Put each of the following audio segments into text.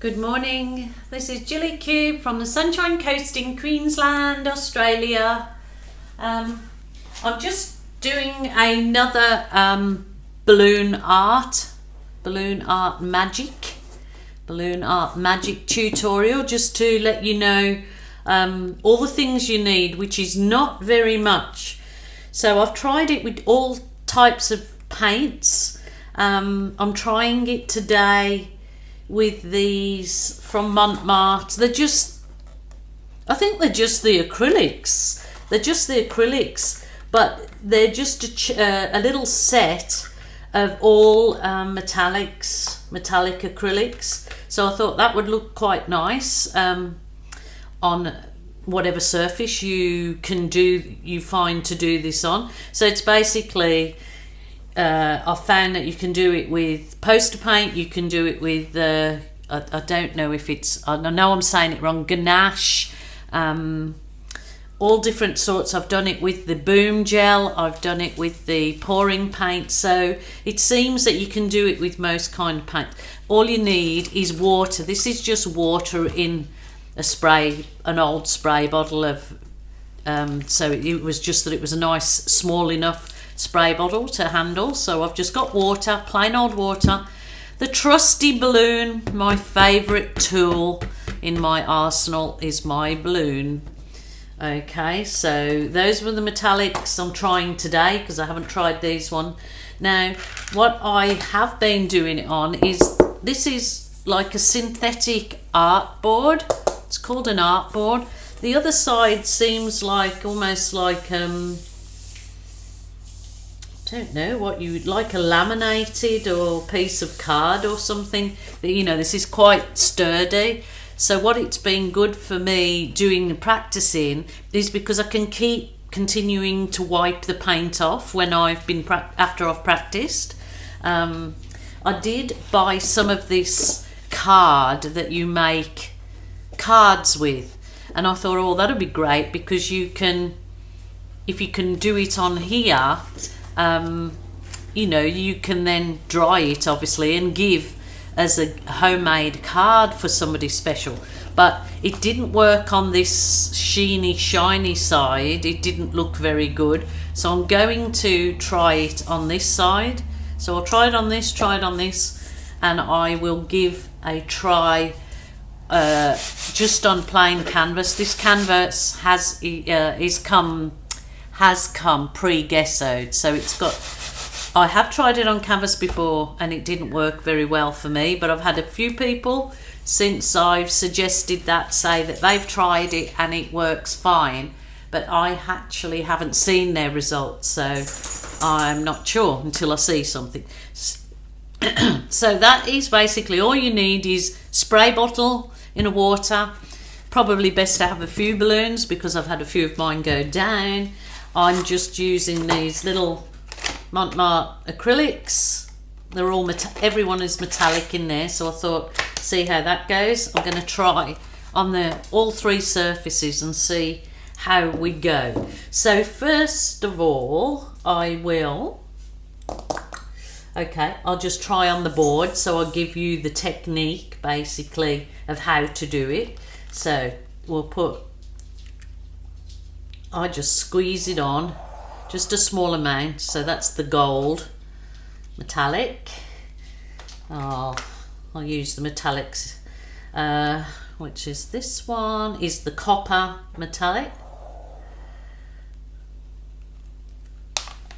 Good morning, this is Gillykube from the Sunshine Coast in Queensland, Australia. I'm just doing another balloon art magic tutorial, just to let you know all the things you need, which is not very much. So I've tried it with all types of paints. I'm trying it today with these from Mont. I think they're just the acrylics. But they're just a little set of all metallic acrylics. So I thought that would look quite nice on whatever surface you find to do this on. So it's basically I found that you can do it with poster paint, you can do it with I don't know if it's, I know I'm saying it wrong, ganache, all different sorts. I've done it with the boom gel, I've done it with the pouring paint, so it seems that you can do it with most kind of paint. All you need is water. This is just water in an old spray bottle of so it was just that it was a nice small enough spray bottle to handle. So I've just got water, plain old water, the trusty balloon. My favorite tool in my arsenal is my balloon. Okay, so those were the metallics I'm trying today because I haven't tried these one. Now what I have been doing it on is, this is like a synthetic art board. It's called an art board. The other side seems like almost like don't know what you would like, a laminated or piece of card or something. This is quite sturdy. So what it's been good for me doing the practicing is because I can keep continuing to wipe the paint off when after I've practiced. I did buy some of this card that you make cards with, and I thought, oh, that'd be great because if you can do it on here, you can then dry it obviously and give as a homemade card for somebody special. But it didn't work on this sheeny shiny side. It didn't look very good, so I'm going to try it on this side. So I'll try it on this, and I will give a try just on plain canvas. This canvas has come pre-gessoed, so it's got, I have tried it on canvas before and it didn't work very well for me, but I've had a few people since I've suggested that say that they've tried it and it works fine, but I actually haven't seen their results, so I'm not sure until I see something. So that is basically all you need, is spray bottle in a water. Probably best to have a few balloons because I've had a few of mine go down. I'm just using these little Mont acrylics. They're all everyone is metallic in there, so I thought, see how that goes. I'm going to try on all three surfaces and see how we go. So first of all, I'll just try on the board, so I'll give you the technique basically of how to do it. So I just squeeze it on, just a small amount. So that's the gold metallic. I'll use the metallics, which is this one, is the copper metallic.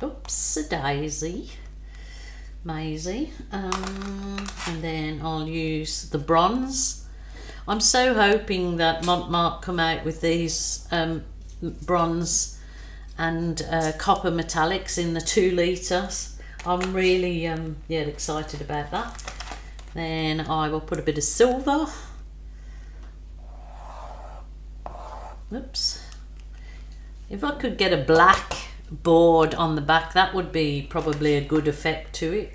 Oops, a daisy. Maisie. And then I'll use the bronze. I'm so hoping that Mont come out with these bronze and copper metallics in the 2 litres. I'm really excited about that. Then I will put a bit of silver. Oops. If I could get a black board on the back, that would be probably a good effect to it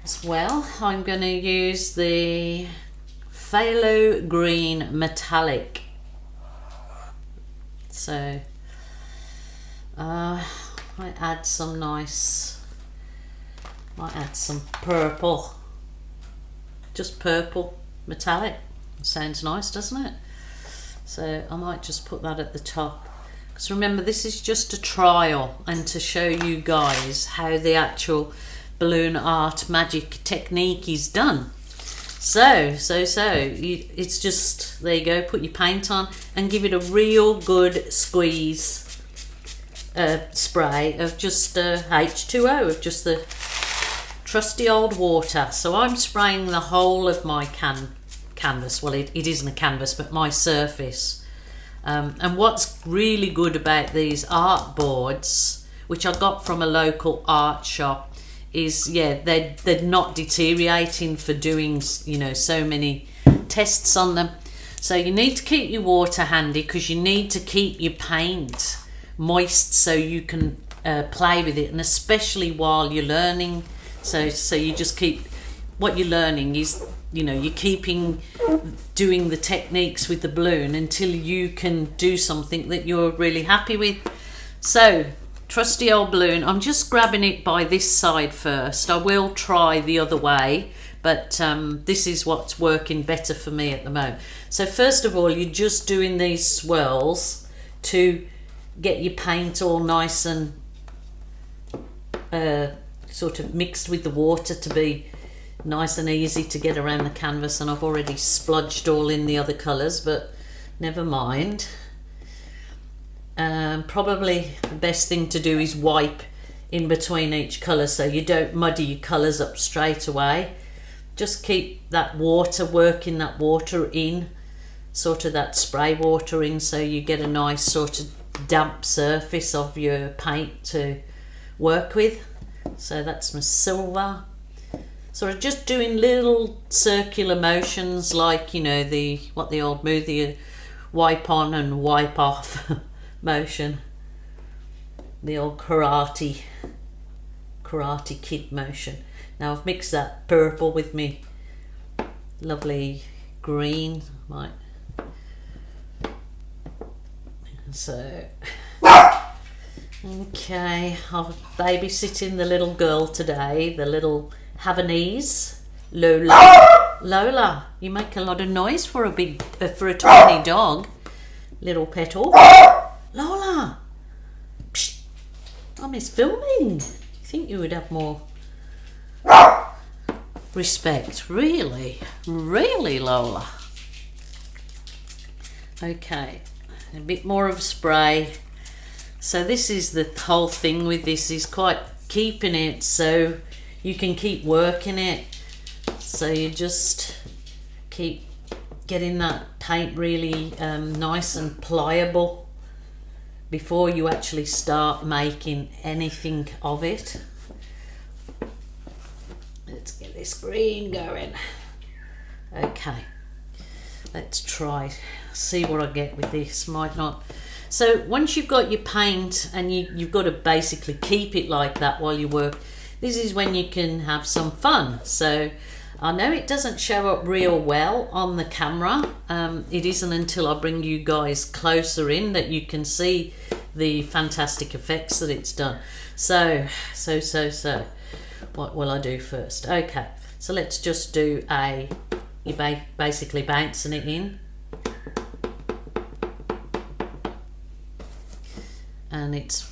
as well. I'm going to use the phthalo green metallic. So I add some purple, just purple metallic. Sounds nice, doesn't it? So I might just put that at the top, because remember, this is just a trial and to show you guys how the actual balloon art magic technique is done. It's just, there you go, put your paint on and give it a real good squeeze spray of just H2O, of just the trusty old water. So I'm spraying the whole of my canvas. Well, it isn't a canvas, but my surface. And what's really good about these art boards, which I got from a local art shop, is they're not deteriorating for doing, you know, so many tests on them. So you need to keep your water handy, because you need to keep your paint moist so you can play with it, and especially while you're learning. So you just keep, what you're learning is, you know, you're keeping doing the techniques with the balloon until you can do something that you're really happy with. So trusty old balloon, I'm just grabbing it by this side first. I will try the other way, but this is what's working better for me at the moment. So first of all, you're just doing these swirls to get your paint all nice and sort of mixed with the water to be nice and easy to get around the canvas. And I've already splodged all in the other colours, but never mind. Probably the best thing to do is wipe in between each colour so you don't muddy your colours up straight away. Just keep that water, working that water in, sort of that spray water in, so you get a nice sort of damp surface of your paint to work with. So that's my silver. So I'm just doing little circular motions, like, you know, what the old movie, wipe on and wipe off motion, the old karate kid motion. Now I've mixed that purple with me lovely green, right? So okay, I'm babysitting the little girl today, the little Havanese Lola. Lola, you make a lot of noise for a tiny dog, little petal. Lola, psst, I'm filming. You think you would have more respect? Really, Lola. Okay, a bit more of spray. So this is the whole thing with this, is quite keeping it so you can keep working it. So you just keep getting that paint really nice and pliable before you actually start making anything of it. Let's get this green going. Okay, let's try, see what I get with this. Might not. So once you've got your paint, and you've got to basically keep it like that while you work, this is when you can have some fun. So I know it doesn't show up real well on the camera. It isn't until I bring you guys closer in that you can see the fantastic effects that it's done. So what will I do first? Okay, so let's just do you're basically bouncing it in, and it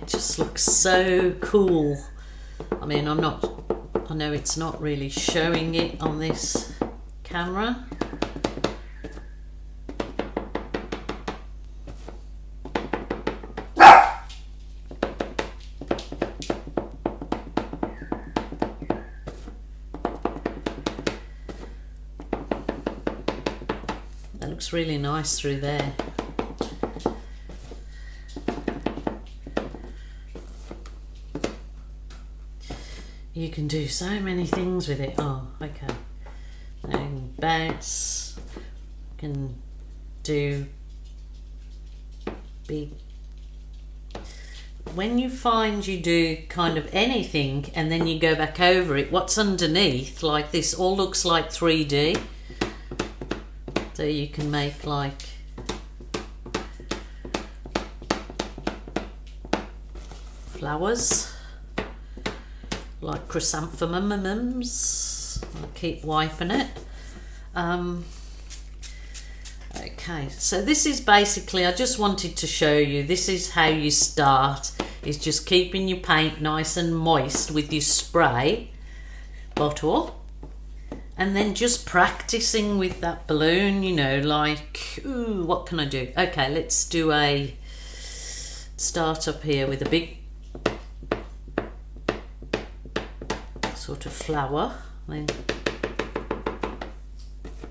just looks so cool. I mean, I know it's not really showing it on this camera. That looks really nice through there. You can do so many things with it. Oh, okay. You can bounce, can do big. When you find you do kind of anything and then you go back over it, what's underneath, like this, all looks like 3D. So you can make like flowers, like chrysanthemums. I'll keep wiping it. Okay, so this is basically, I just wanted to show you, this is how you start, is just keeping your paint nice and moist with your spray bottle, and then just practicing with that balloon, you know, like, ooh, what can I do? Okay, let's do a start up here with a big sort of flower, then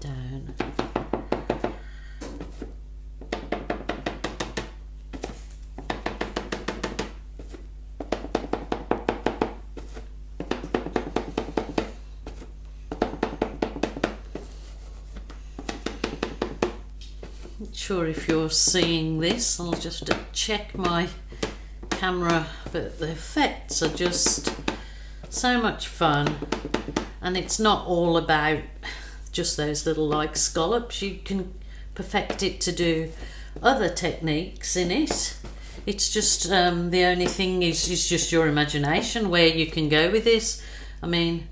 down. Not sure if you're seeing this, I'll just check my camera, but the effects are just so much fun, and it's not all about just those little like scallops. You can perfect it to do other techniques in it. It's just the only thing is just your imagination where you can go with this. I mean,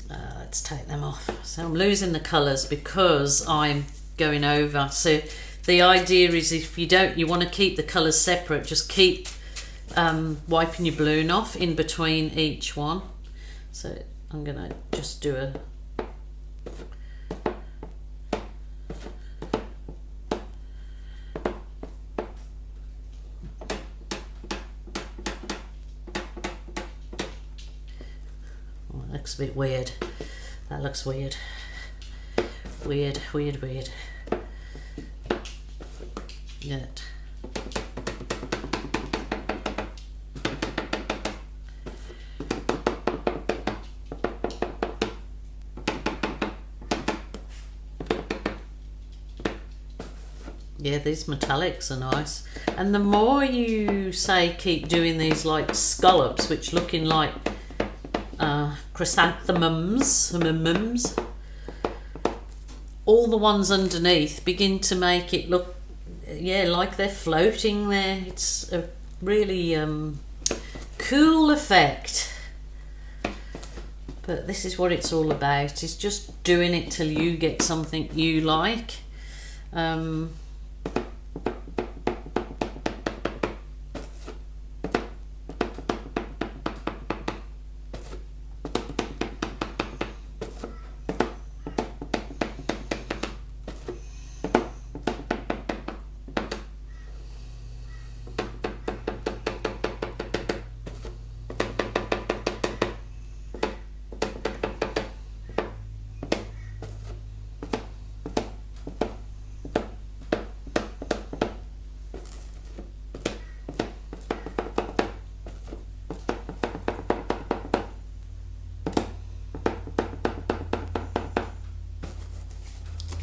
let's take them off. So I'm losing the colours because I'm going over. So the idea is, if you don't, you want to keep the colours separate, just keep wiping your balloon off in between each one. So I'm gonna just do a looks a bit weird. That looks weird. Weird. Yet. Yeah, these metallics are nice. And the more you say keep doing these like scallops, which looking like chrysanthemums, all the ones underneath begin to make it look, yeah, like they're floating there. It's a really cool effect. But this is what it's all about, is just doing it till you get something you like.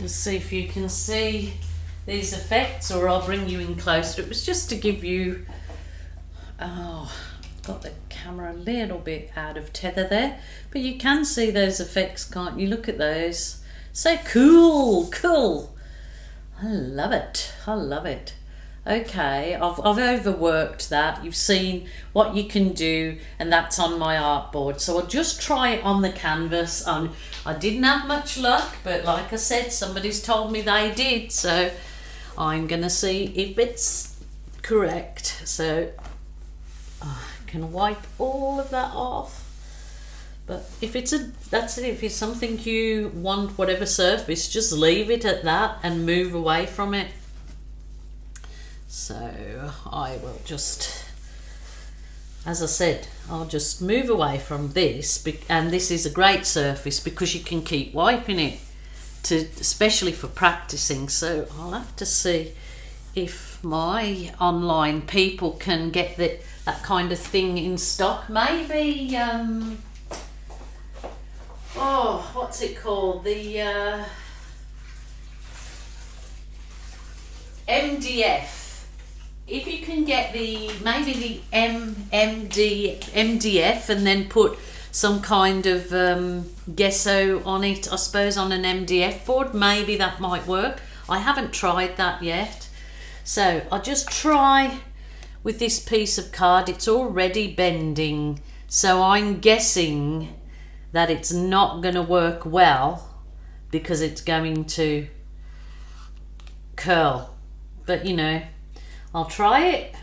Let's see if you can see these effects, or I'll bring you in closer. It was just to give you, oh, got the camera a little bit out of tether there, but you can see those effects, can't you? Look at those. So cool. I love it. Okay, I've overworked that. You've seen what you can do, and that's on my artboard. So I'll just try it on the canvas. I didn't have much luck, but like I said, somebody's told me they did. So I'm gonna see if it's correct. So I can wipe all of that off. But if it's that's it. If it's something you want, whatever surface, just leave it at that and move away from it. So I will just, as I said, I'll just move away from this, and this is a great surface because you can keep wiping it, especially for practicing. So I'll have to see if my online people can get that kind of thing in stock. Maybe, oh, what's it called? The MDF. If you can get maybe the MDF and then put some kind of gesso on it, I suppose, on an MDF board, maybe that might work. I haven't tried that yet. So I'll just try with this piece of card. It's already bending, so I'm guessing that it's not going to work well because it's going to curl. But you know, I'll try it.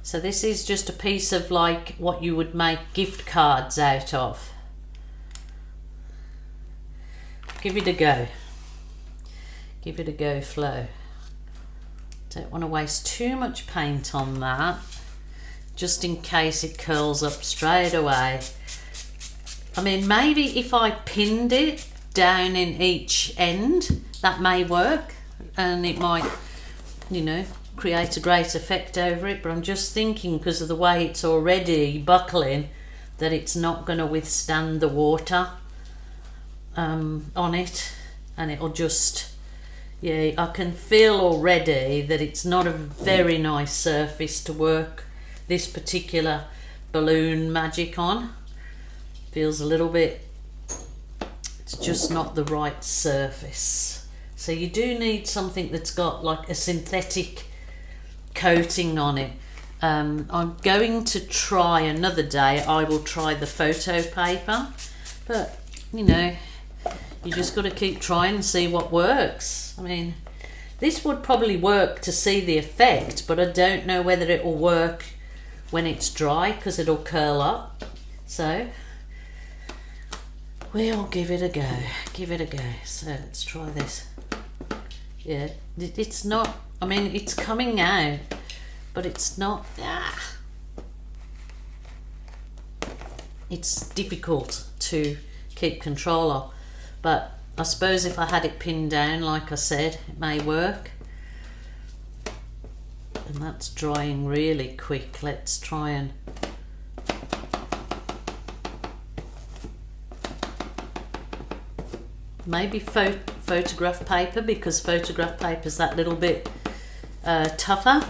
So this is just a piece of like what you would make gift cards out of. Give it a go. Give it a go, Flo. Don't want to waste too much paint on that, just in case it curls up straight away. I mean, maybe if I pinned it down in each end, that may work, and it might, you know, create a great effect over it. But I'm just thinking, because of the way it's already buckling, that it's not going to withstand the water on it, and it'll just, yeah, I can feel already that it's not a very nice surface to work this particular balloon magic on. Feels a little bit, it's just not the right surface. So you do need something that's got like a synthetic coating on it. I'm going to try another day, I will try the photo paper, but you know, you just got to keep trying and see what works. I mean, this would probably work to see the effect, but I don't know whether it will work when it's dry, because it'll curl up. So we'll give it a go. Give it a go. So let's try this. Yeah, it's not, I mean, it's coming out, but it's not, it's difficult to keep control of. But I suppose if I had it pinned down, like I said, it may work. And that's drying really quick. Let's try and maybe photograph paper, because photograph paper is that little bit tougher.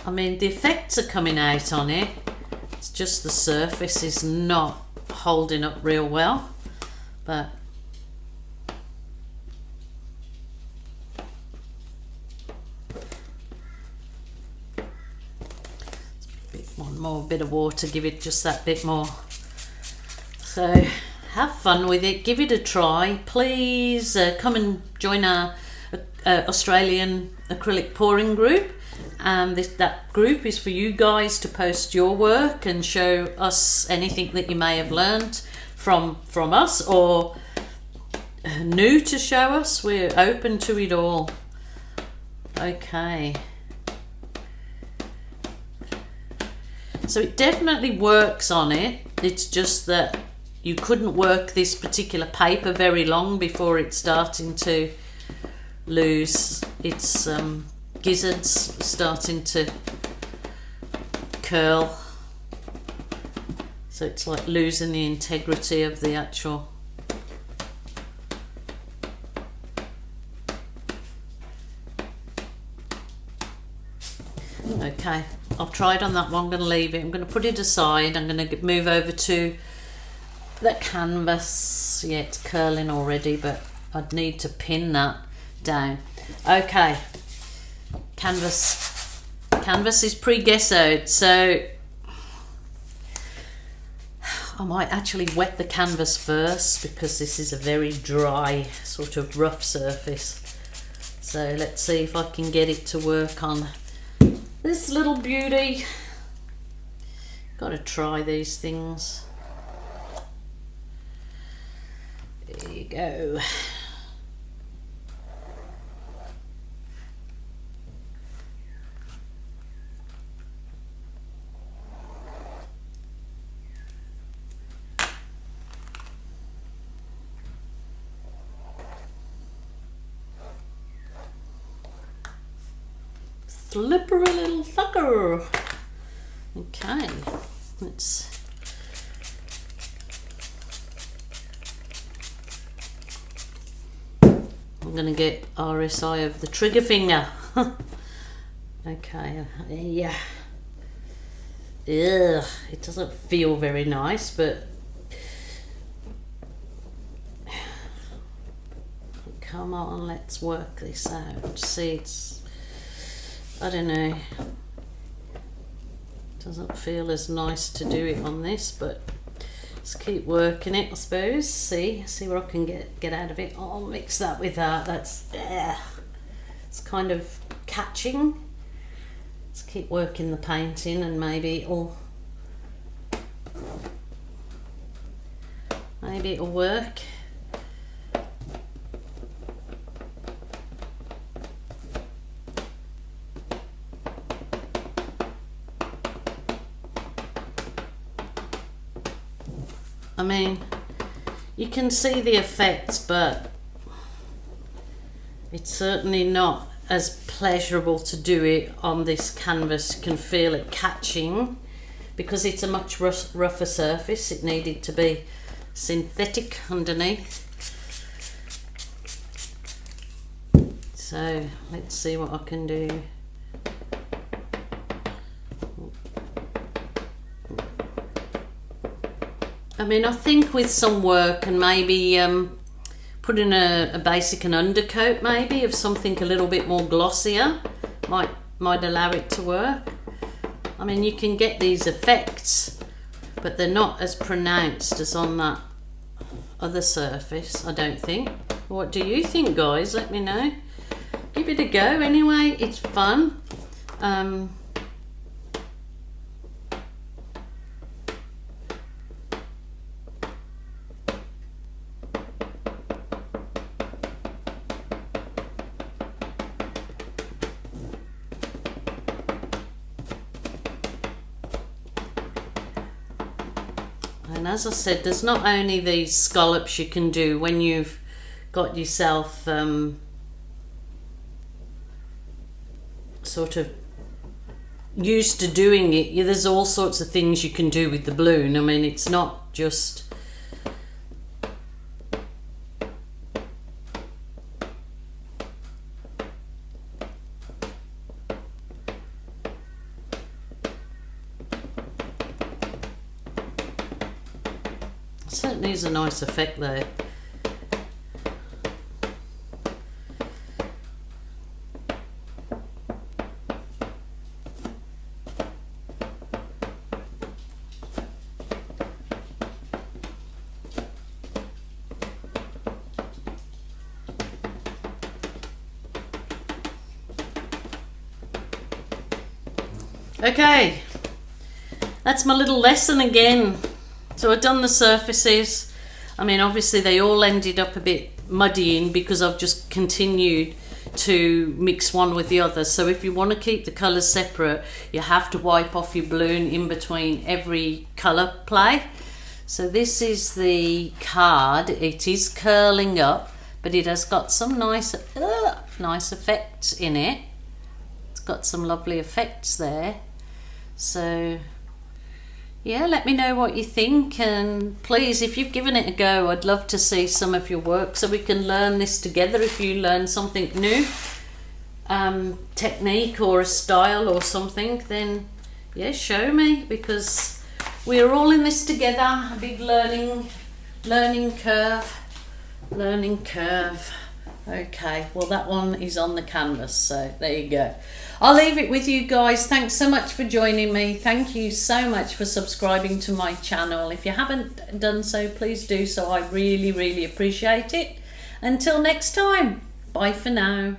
I mean, the effects are coming out on it, it's just the surface is not holding up real well. But one more bit of water, give it just that bit more. So have fun with it, give it a try. Please come and join our Australian acrylic pouring group. That group is for you guys to post your work and show us anything that you may have learned from us, or new to show us. We're open to it all. Okay, so it definitely works on it. It's just that you couldn't work this particular paper very long before it's starting to lose its gizzards, starting to curl. So it's like losing the integrity of the actual. Okay, I've tried on that one, I'm going to leave it. I'm going to put it aside. I'm going to move over to the canvas. Yeah, it's curling already, but I'd need to pin that down. Okay, canvas is pre-gessoed, so I might actually wet the canvas first, because this is a very dry, sort of rough surface. So let's see if I can get it to work on this little beauty. Got to try these things. There you go. Slippery little sucker. Okay, let's I'm gonna get RSI of the trigger finger. Okay, yeah. Ugh, it doesn't feel very nice, but come on, let's work this out. See, it's, I don't know, doesn't feel as nice to do it on this, but Just keep working it, I suppose. See what I can get out of it. I'll mix that with that. That's it's kind of catching. Let's keep working the painting, and maybe it'll work. I mean, you can see the effects, but it's certainly not as pleasurable to do it on this canvas. You can feel it catching because it's a much rougher surface. It needed to be synthetic underneath. So let's see what I can do. I mean, I think with some work and maybe putting a basic and undercoat maybe of something a little bit more glossier might allow it to work. I mean, you can get these effects, but they're not as pronounced as on that other surface, I don't think. What do you think, guys? Let me know. Give it a go anyway, it's fun. And as I said, there's not only these scallops you can do when you've got yourself sort of used to doing it. Yeah, there's all sorts of things you can do with the balloon. I mean, it's not just certainly is a nice effect there. Okay, that's my little lesson again. So I've done the surfaces. I mean, obviously they all ended up a bit muddying because I've just continued to mix one with the other. So if you want to keep the colours separate, you have to wipe off your balloon in between every colour play. So this is the card. It is curling up, but it has got some nice effects in it. It's got some lovely effects there. So yeah, let me know what you think, and please, if you've given it a go, I'd love to see some of your work so we can learn this together. If you learn something new, technique or a style or something, then yeah, show me, because we're all in this together. A big learning curve. Okay, well that one is on the canvas, so there you go. I'll leave it with you guys. Thanks so much for joining me. Thank you so much for subscribing to my channel. If you haven't done so, please do so. I really appreciate it. Until next time, bye for now.